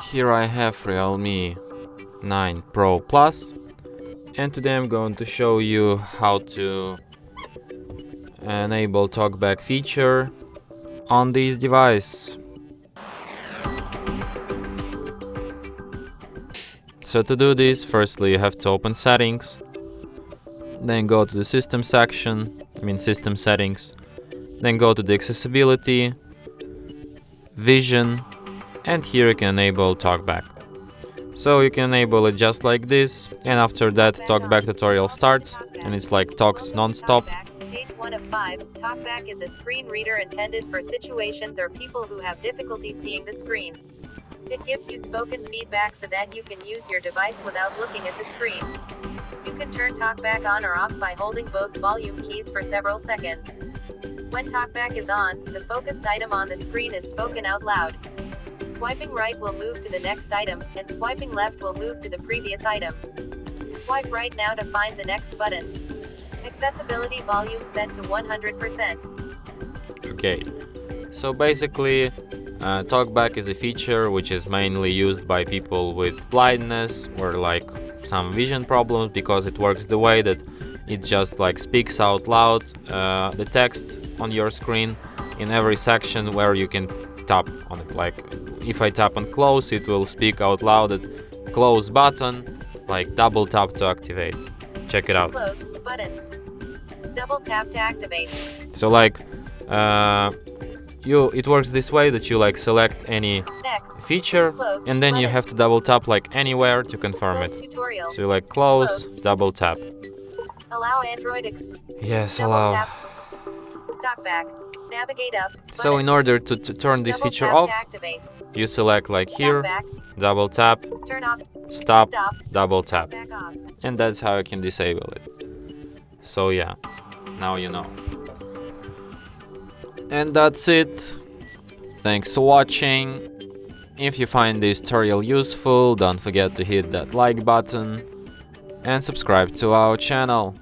Here I have Realme 9 Pro Plus, and today I'm going to show you how to enable TalkBack feature on this device. So to do this, firstly you have to open settings, then go to the system section, system settings, then go to the accessibility, vision, and here you can enable TalkBack. So you can enable it just like this, and after that TalkBack tutorial starts, and it's like talks non-stop. Page 1 of 5, TalkBack is a screen reader intended for situations or people who have difficulty seeing the screen. It gives you spoken feedback so that you can use your device without looking at the screen. You can turn TalkBack on or off by holding both volume keys for several seconds. When TalkBack is on, the focused item on the screen is spoken out loud. Swiping right will move to the next item, and swiping left will move to the previous item. Swipe right now to find the next button. Accessibility volume set to 100%. Okay, so basically TalkBack is a feature which is mainly used by people with blindness or like some vision problems, because it works the way that it just like speaks out loud the text on your screen in every section where you can tap on it. Like if I tap on close, it will speak out loud at close button, like double tap to activate. Check it out. Close button. Double tap to activate. So like it works this way that you like select any Next. feature, Close and then button. you have to double tap like anywhere to confirm Close it. tutorial. So you like close, double tap. Allow Android Yes, double allow. tap. TalkBack. Navigate up. So button. in order to turn this Double feature tap off, to activate. you select like here, TalkBack. double tap, Turn off. stop, Stop. double tap, Back off. and that's how you can disable it. So yeah, now you know. And that's it. Thanks for watching. If you find this tutorial useful, don't forget to hit that like button and subscribe to our channel.